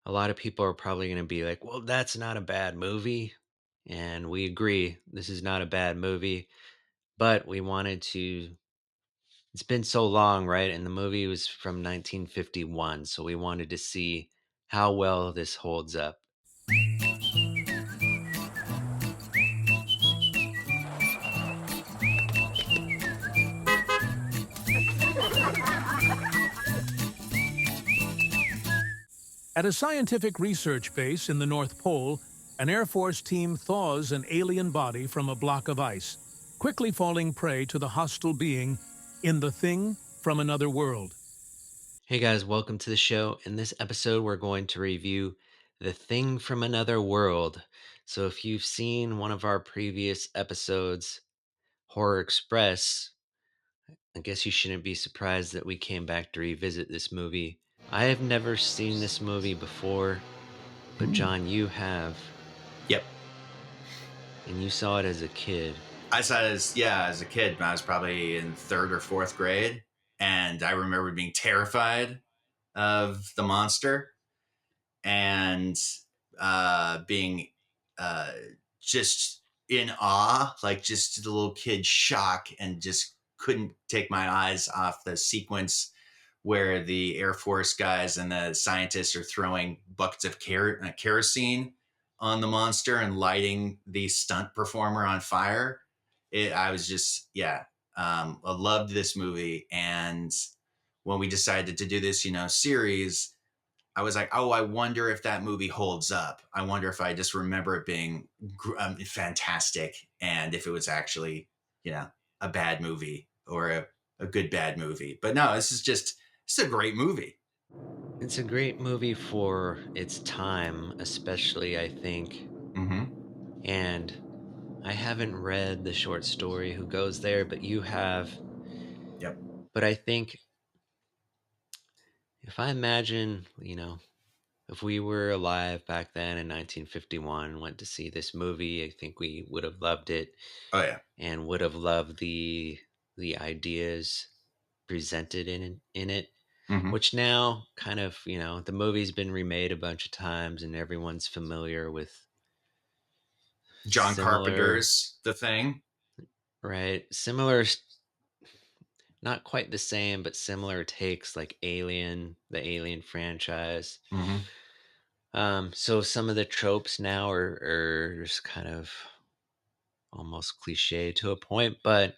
A lot of people are probably going to be like, well, that's not a bad movie. And we agree, this is not a bad movie. But we wanted to, it's been so long, right? And the movie was from 1951. So we wanted to see how well this holds up. At a scientific research base in the North Pole, an Air Force team thaws an alien body from a block of ice, quickly falling prey to the hostile being in The Thing from Another World. Hey guys, welcome to the show. In this episode, we're going to review The Thing from Another World. So if you've seen one of our previous episodes, Horror Express, I guess you shouldn't be surprised that we came back to revisit this movie. I have never seen this movie before, but John, you have, Yep. and you saw it as a kid. I saw it as a kid. When I was probably in third or fourth grade. And I remember being terrified of the monster and being uh, just in awe, like just the little kid shock, and just couldn't take my eyes off the sequence where the Air Force guys and the scientists are throwing buckets of kerosene on the monster and lighting the stunt performer on fire. I was just, I loved this movie. And when we decided to do this, series, I was like, oh, I wonder if that movie holds up. I wonder if I just remember it being fantastic, and if it was actually, a bad movie or a good bad movie. But no, it's a great movie. It's a great movie for its time, especially, I think. Mm-hmm. And I haven't read the short story Who Goes There, but you have. Yep. But I think if I imagine, if we were alive back then in 1951, went to see this movie, I think we would have loved it Oh yeah. and would have loved the ideas presented in it, Mm-hmm. which now kind of, the movie's been remade a bunch of times and everyone's familiar with John similar, Carpenter's The Thing. right? Similar, not quite the same, but similar takes like Alien, the Alien franchise. Mm-hmm. So some of the tropes now are just kind of almost cliche to a point, but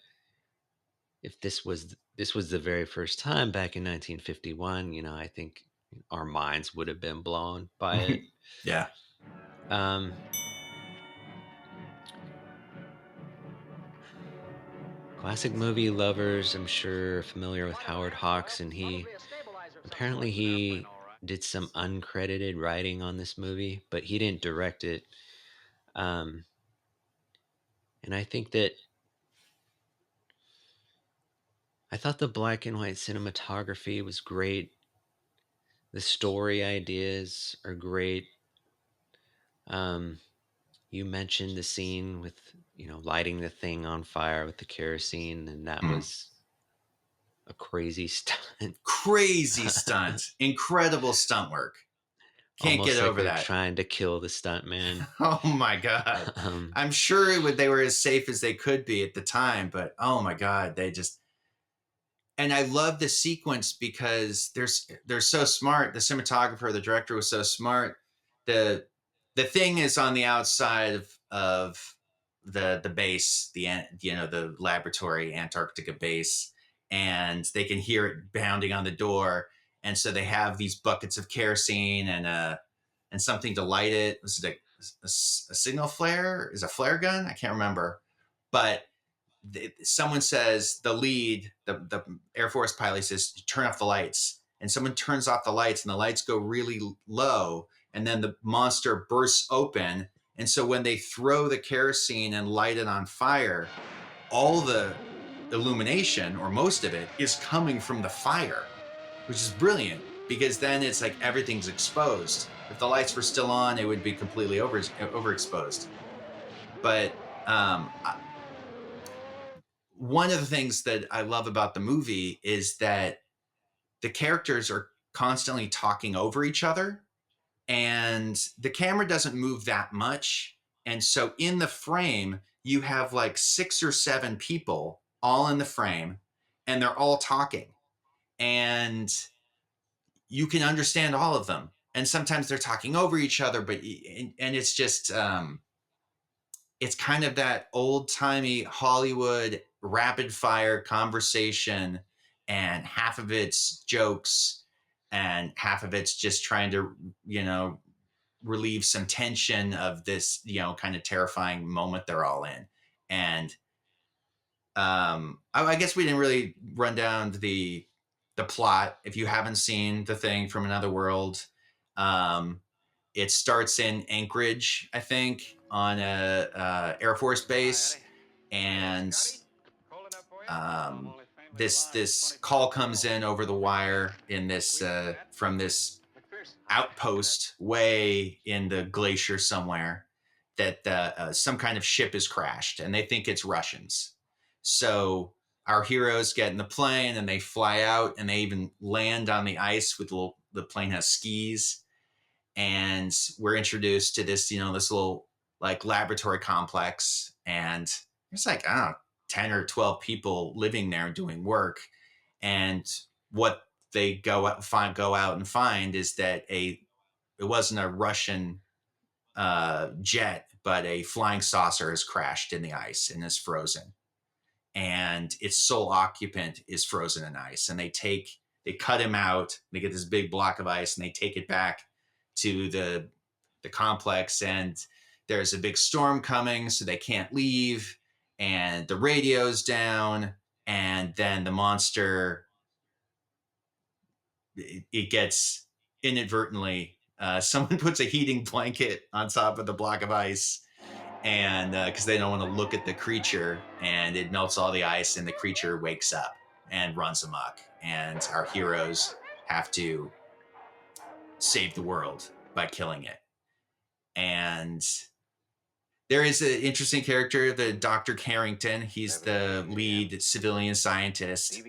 if this was the very first time back in 1951, I think our minds would have been blown by it. Yeah. Um, Classic movie lovers, I'm sure, are familiar with Howard Hawks, and he did some uncredited writing on this movie, but he didn't direct it. Um, and I thought the black and white cinematography was great. The story ideas are great. Um, you mentioned the scene with, lighting the thing on fire with the kerosene, and that Mm. was a crazy stunt. Crazy stunt. Incredible stunt work. Can't get Almost like over they're that. trying to kill the stunt man. Oh my God. um, I'm sure they were as safe as they could be at the time, but oh my God, and I love the sequence because they're so smart. The cinematographer, the director was so smart. The the thing is on the outside of the base, the laboratory Antarctica base, and they can hear it pounding on the door. And so they have these buckets of kerosene and something to light it. Was it a signal flare? Is a flare gun? I can't remember, but someone says the Air Force pilot says, turn off the lights. And someone turns off the lights and the lights go really low. And then the monster bursts open. And so when they throw the kerosene and light it on fire, all the illumination, or most of it, is coming from the fire, which is brilliant because then it's like everything's exposed. If the lights were still on, it would be completely overexposed. But one of the things that I love about the movie is that the characters are constantly talking over each other. and the camera doesn't move that much. And so in the frame, you have like 6 or 7 people all in the frame, and they're all talking. And you can understand all of them. And sometimes they're talking over each other, but and it's just it's kind of that old timey Hollywood rapid fire conversation, and half of it's jokes, and half of it's just trying to, relieve some tension of this, kind of terrifying moment they're all in. And I guess we didn't really run down the plot. If you haven't seen The Thing from Another World, um, it starts in Anchorage, I think, on a Air Force base, and um, this call comes in over the wire in this from this outpost way in the glacier somewhere, that some kind of ship has crashed, and they think it's Russians. So our heroes get in the plane and they fly out, and they even land on the ice with the plane has skis, and we're introduced to this, this little like laboratory complex, and there's like, I don't know, 10 or 12 people living there doing work. And what they go out and find is that it wasn't a Russian jet, but a flying saucer has crashed in the ice and is frozen, and its sole occupant is frozen in ice. And they cut him out. They get this big block of ice, and they take it back to the complex. And there's a big storm coming, so they can't leave. And the radio's down, and then the monster, it gets inadvertently, someone puts a heating blanket on top of the block of ice, and because they don't want to look at the creature, and it melts all the ice, and the creature wakes up and runs amok, and our heroes have to save the world by killing it. And there is an interesting character, the Dr. Carrington. He's the lead civilian scientist,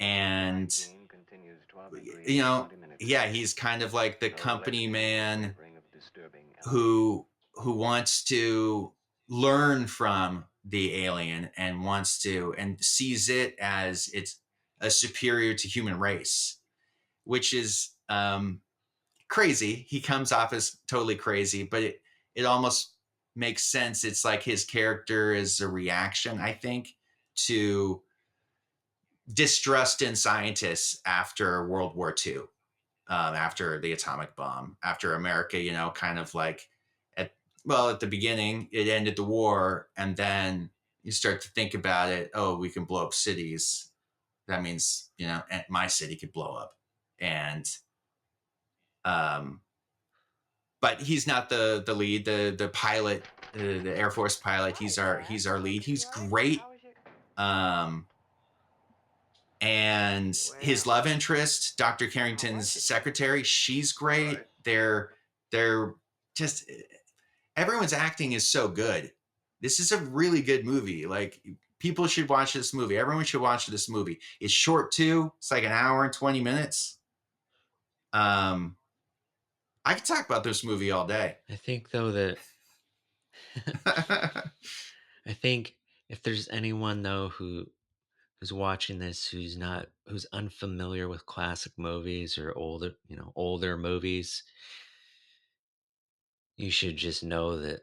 and yeah, he's kind of like the company man who wants to learn from the alien, and wants to, and sees it as it's a superior to human race, which is crazy. He comes off as totally crazy, but it almost makes sense. It's like his character is a reaction, I think, to distrust in scientists after World War II, after the atomic bomb, after America, kind of like at the beginning, it ended the war, and then you start to think about it. Oh, we can blow up cities. That means, my city could blow up. And, but he's not the lead, the pilot, the Air Force pilot. He's our lead. He's great. And his love interest, Dr. Carrington's secretary, she's great. They're just, everyone's acting is so good. This is a really good movie. Like, people should watch this movie. Everyone should watch this movie. It's short too. It's like an hour and 20 minutes. I could talk about this movie all day. I think though that I think if there's anyone though who's watching this who's unfamiliar with classic movies or older movies, you should just know that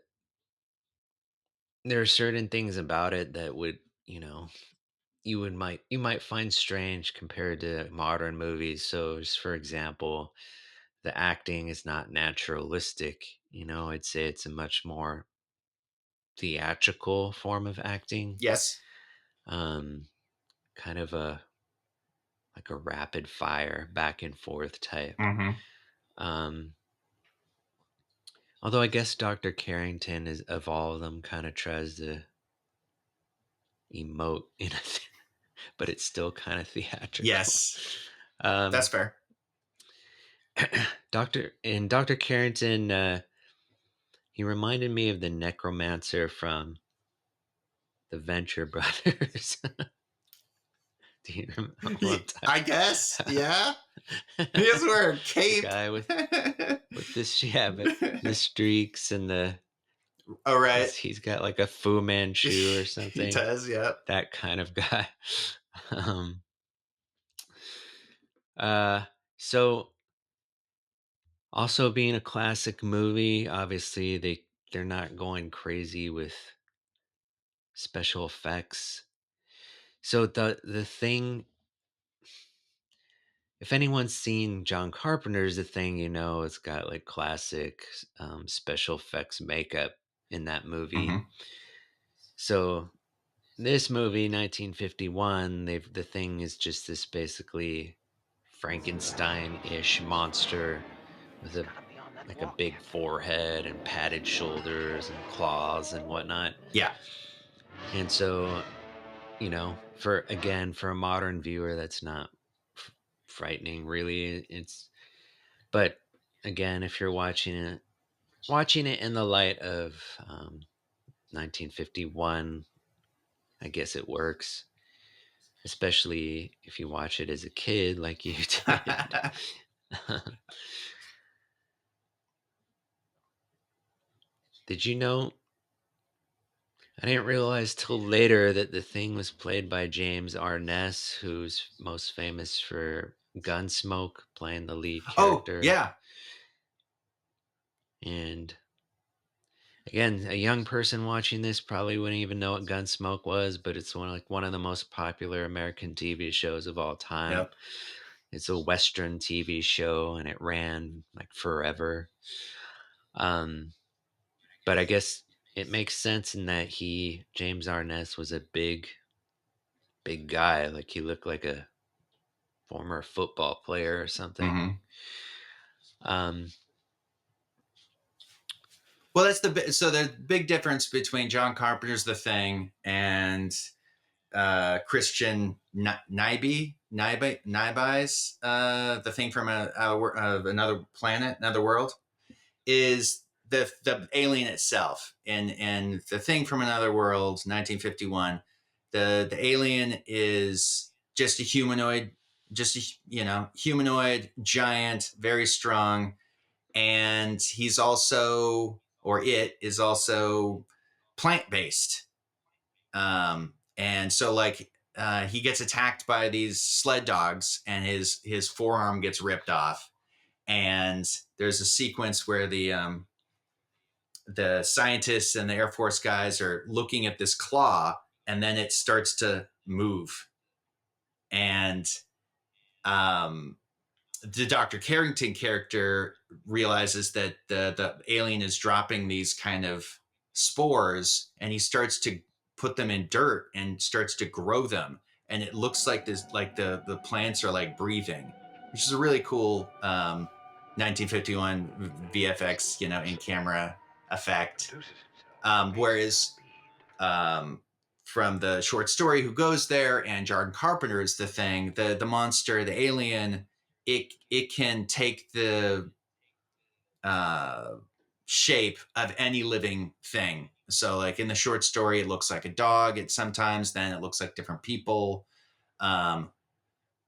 there are certain things about it that would, you might find strange compared to modern movies. So just for example, the acting is not naturalistic. I'd say it's a much more theatrical form of acting. Yes. Um kind of a rapid fire back and forth type. Mm-hmm. Um although I guess Dr. Carrington is of all of them kind of tries to emote but it's still kind of theatrical. Yes. That's Um fair. Dr. Carrington, he reminded me of the necromancer from the Venture Brothers. Do you remember what I'm I talking guess. about? Yeah. He has to wear a The cape. guy with with this yeah, but the streaks and the All right. he's got like a Fu Manchu or He something. does, yep. That kind of guy. Um, uh, so also being a classic movie, obviously they're not going crazy with special effects. So the thing, if anyone's seen John Carpenter's The Thing, it's got like classic special effects makeup in that movie. Mhm. So this movie, 1951, the Thing is just this basically Frankenstein-ish monster with a like a big forehead and padded shoulders and claws and whatnot. Yeah. And so, for a modern viewer, that's not frightening, really. But again, if you're watching it in the light of 1951, I guess it works. Especially if you watch it as a kid, like you did. Did you know I didn't realize till later that the Thing was played by James Arness, who's most famous for Gunsmoke, playing the lead Oh, character. yeah. And again, a young person watching this probably wouldn't even know what Gunsmoke was, but it's one of the most popular American TV shows of all time. Yep. It's a Western TV show, and it ran like forever. Um, but I guess it makes sense in that James Arness, was a big guy. Like he looked like a former football player or something. Mhm. Um, Well, that's so the big difference between John Carpenter's The Thing and Christian Nyby's The Thing from another planet, another world, is the alien itself. And The Thing from Another World, 1951, the alien is just a humanoid, just a humanoid giant, very strong, and he's also, or it is also, plant based. And so like he gets attacked by these sled dogs, and his forearm gets ripped off. And there's a sequence where the scientists and the Air Force guys are looking at this claw, and then it starts to move. And um, the Dr. Carrington character realizes that the alien is dropping these kind of spores, and he starts to put them in dirt and starts to grow them. And it looks like the plants are like breathing, which is a really cool 1951 VFX, in camera effect. Whereas um, from the short story Who Goes There and John Carpenter's The Thing, the monster, the alien, it can take the uh, shape of any living thing. So like in the short story, it looks like a dog. Sometimes then it looks like different people. Um,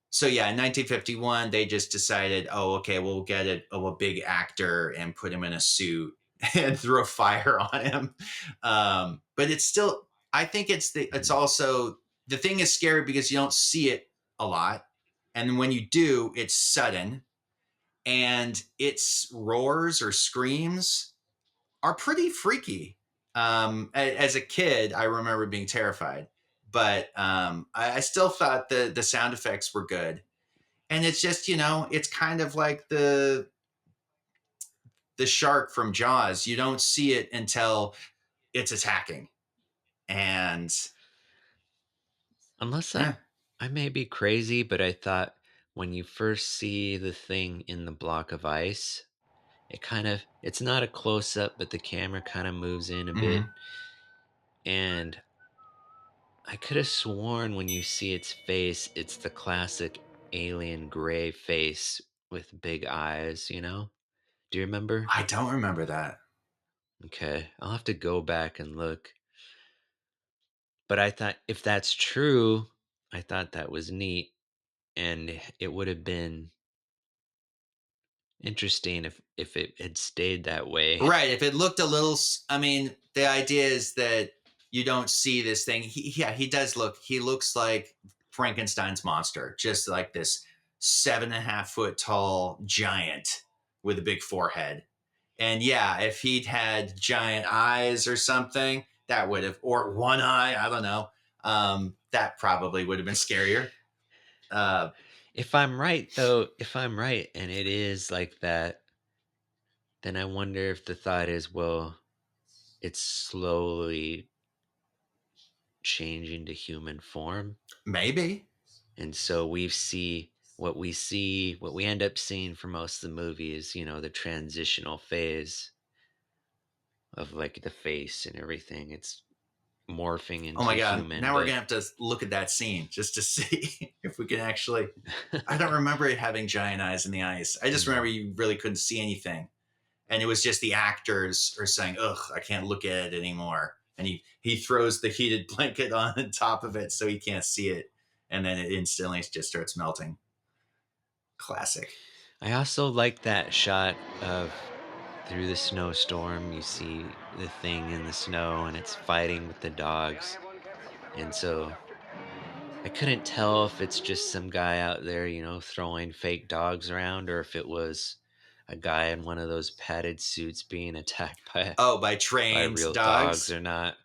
so yeah, in 1951, they just decided, oh, okay, we'll get a big actor and put him in a suit and throw fire on him. But it's still, I think it's also, the thing is scary because you don't see it a lot, and when you do, it's sudden, and its roars or screams are pretty freaky. As a kid, I remember being terrified, but I still thought the sound effects were good. And it's just, it's kind of like the shark from Jaws. You don't see it until it's attacking. And unless eh, I may be crazy, but I thought when you first see the Thing in the block of ice, it's not a close up, but the camera kind of moves in a bit. mhm. And I could have sworn when you see its face, it's the classic alien gray face with big eyes. Do you remember? I don't remember that. Okay, I'll have to go back and look. But I thought if that's true, I thought that was neat, and it would have been Interesting if it had stayed that way. Right. If it looked a little, I mean, the idea is that you don't see this thing. Yeah, he does look, he looks like Frankenstein's monster, just like this 7.5 foot tall giant with a big forehead. And yeah, if he'd had giant eyes or something, that would have, or one eye, I don't know, that probably would have been scarier. Uh, If I'm right though, if I'm right and it is like that, then I wonder if the thought is, well, it's slowly changing to human form. maybe. And so what we end up seeing for most of the movie is, the transitional phase of like the face and everything. It's morphing Oh into my God. human, Now we're but going to have to look at that scene just to see if we can actually. I don't remember it having giant eyes in the ice. I just remember Mhm. you really couldn't see anything. And it was just the actors are saying, ugh, I can't look at it anymore. And he throws the heated blanket on top of it so he can't see it. And then it instantly just starts melting. Classic. I also like that shot of through the snowstorm. You see the thing in the snow and it's fighting with the dogs. And so I couldn't tell if it's just some guy out there, throwing fake dogs around or if it was a guy in one of those padded suits being attacked Oh, by by trained real dogs dogs. or not.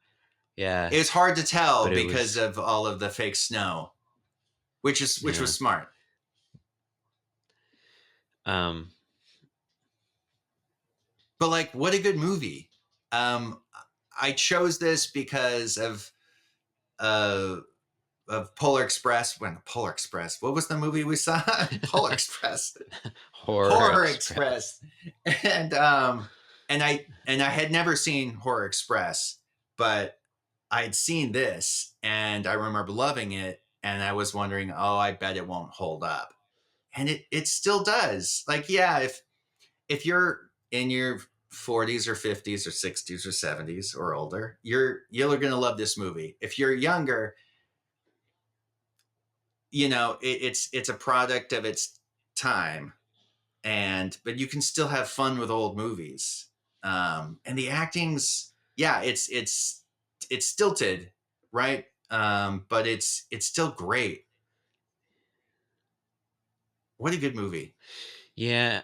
Yeah, It was hard to tell but it because was of all of the fake snow, which yeah. was smart. Um But like, what a good movie. Um, I chose this because uh, of Polar Express. When Polar Express, what was the movie we saw? Polar Express, Horror Horror Express. Express, and I had never seen Horror Express, but I had seen this, and I remember loving it, and I was wondering, oh, I bet it won't hold up, and it still does. Like, yeah, if you're in your 40s or 50s or 60s or 70s or older, you're going to love this movie. If you're younger, it's a product of its time, and but you can still have fun with old movies. And the acting's, yeah, it's stilted, right? But it's still great. What a good movie. Yeah,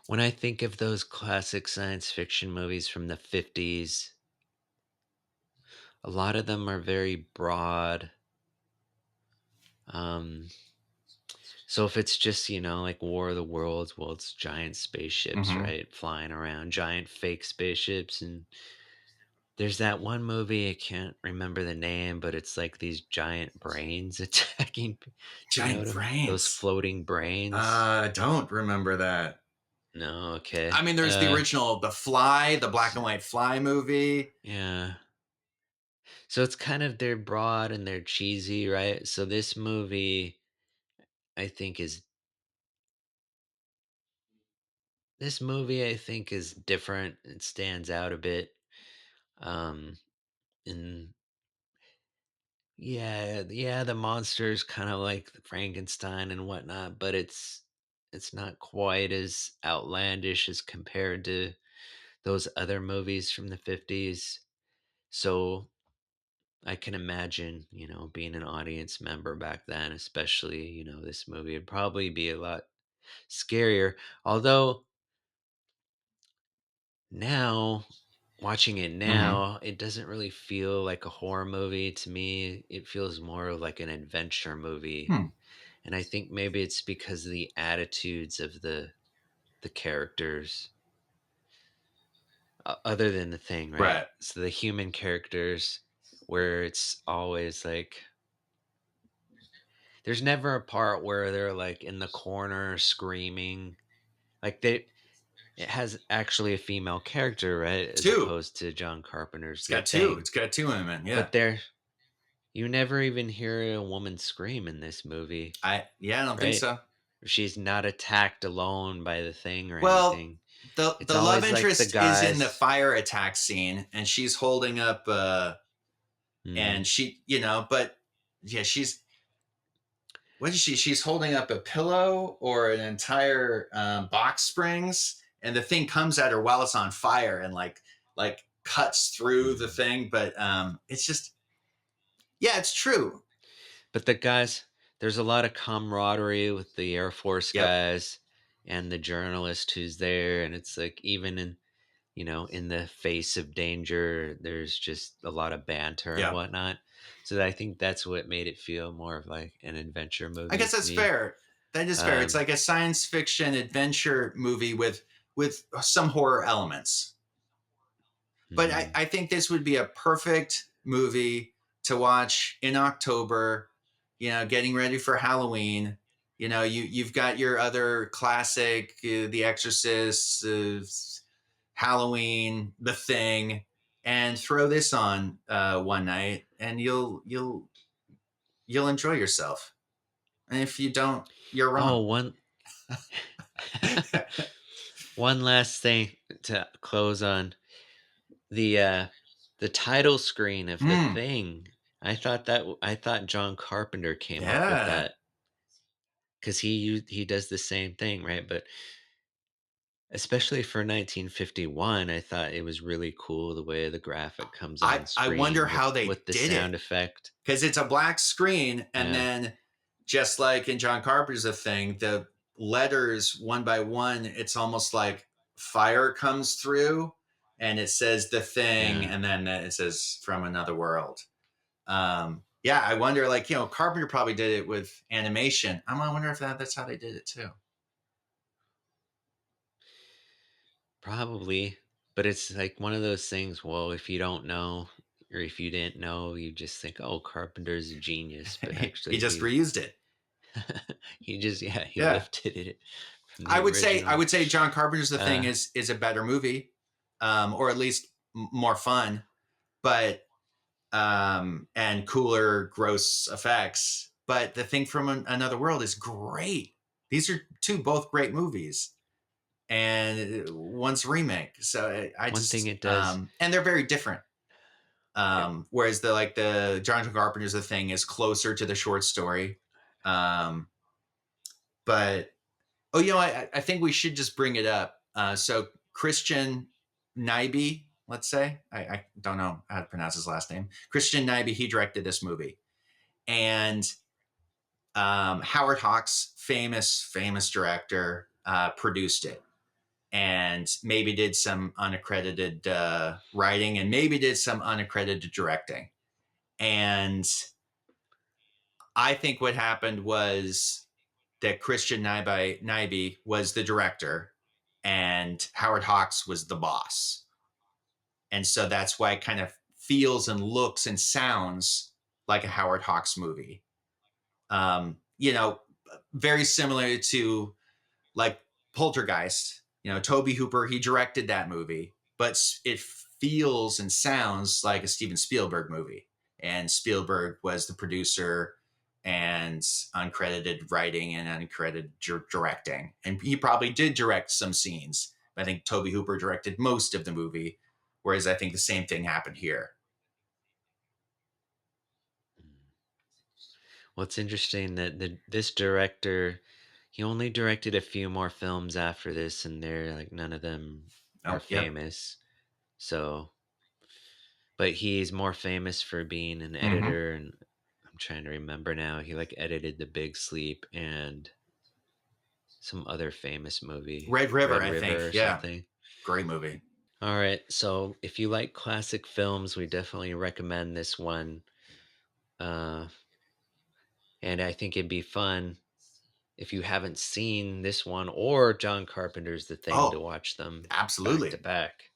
when I think of those classic science fiction movies from the 50s, a lot of them are very broad. Um So if it's just, like War of the Worlds, well, it's giant spaceships, Mm-hmm. right? Flying around, giant fake spaceships. And there's that one movie, I can't remember the name, but it's like these giant brains attacking. Do you know Giant those brains. floating brains? Don't remember that. No, okay. I mean, there's the original, The Fly, the black and white Fly movie. Yeah. So it's kind of they're broad and they're cheesy, right? So I think is this movie I think is different. It stands out a bit. Um and Yeah, yeah, the monster's kind of like Frankenstein and whatnot, but it's not quite as outlandish as compared to those other movies from the 50s. So I can imagine, being an audience member back then, especially, this movie would probably be a lot scarier. Although now, watching it Mm-hmm. now, it doesn't really feel like a horror movie to me. It feels more of like an adventure movie. Hmm. And I think maybe it's because of the attitudes of the characters, other than the thing, right? Right. So the human characters, where it's always like there's never a part where they're like in the corner screaming. Like it has actually a female character, right? As Two. opposed to John Carpenter's It's The got two. Thing. It's got two women. Yeah. But you never even hear a woman scream in this movie, I don't think right? so. She's not attacked alone by the thing or Well, anything. It's the love always like the interest is in the guys. fire attack scene, and she's holding up, Hmm. and she, but yeah, she's what is she? She's holding up a pillow or an entire box springs, and the thing comes at her while it's on fire and like cuts through the Mhm. thing. But it's just yeah, it's true. But the guys, there's a lot of camaraderie with the Air Force Yep. guys and the journalist who's there, and it's like even in in the face of danger, there's just a lot of banter and Yep. whatnot. So I think that's what made it feel more of like an adventure I movie guess to that's me. fair. That is fair. It's Um, like a science fiction adventure movie with some horror elements. But mhm. I think this would be a perfect movie to watch in October, getting ready for Halloween. You've got your other classic, The Exorcist, Halloween, The Thing, and throw this on one night, and you'll enjoy yourself. And if you don't, you're Oh, wrong. one last thing to close on. The title screen of The Mm, Thing, I thought John Carpenter came up with yeah. that because he does the same thing, right? But especially for 1951, I thought it was really cool the way the graphic comes on I wonder screen how they with the did it sound effect. because it's a black screen, and Yeah, then just like in John Carpenter's A Thing, the letters one by one, it's almost like fire comes through, and it says The Thing, yeah. and then it says From Another World. Yeah, I wonder, like, Carpenter probably did it with animation. I wonder if that's how they did it too. Probably, but it's like one of those things, well, if you don't know or if you didn't know, you just think, "Oh, Carpenter's a genius," but He actually just reused it. he just yeah, he Yeah, lifted it from I the would say I original. would say John Carpenter's The Thing Uh, is a better movie, or at least more fun, but and cooler, gross effects. But The Thing from Another World is great. These are both great movies, and one's a remake. So I one thing just it does and they're very different. yep. Whereas the Jonathan Carpenter's The Thing is closer to the short story. Um, but oh, I think we should just bring it up. So Christian Nyby, let's say, I don't know how to pronounce his last name. Christian Nyby, he directed this movie, and Howard Hawks, famous director, produced it, and maybe did some unaccredited writing, and maybe did some unaccredited directing. And I think what happened was that Christian Nyby was the director, and Howard Hawks was the boss, and so that's why it kind of feels and looks and sounds like a Howard Hawks movie. Um, you know, Very similar to like Poltergeist. Toby Hooper, he directed that movie, but it feels and sounds like a Steven Spielberg movie. And Spielberg was the producer and uncredited writing and uncredited directing. And he probably did direct some scenes. But I think Toby Hooper directed most of the movie, whereas I think the same thing happened here. Well, it's interesting that this director, he only directed a few more films after this, and they're like none of them are Oh, yep. famous. So, but he's more famous for being an Mm-hmm. editor, and I'm trying to remember now. He like edited The Big Sleep and some other famous movie, Red River, Red I River think. or Yeah. something. Great movie. All right, so if you like classic films, we definitely recommend this one. Uh, and I think it'd be fun if you haven't seen this one or John Carpenter's The Thing to Oh, watch them back to absolutely. back.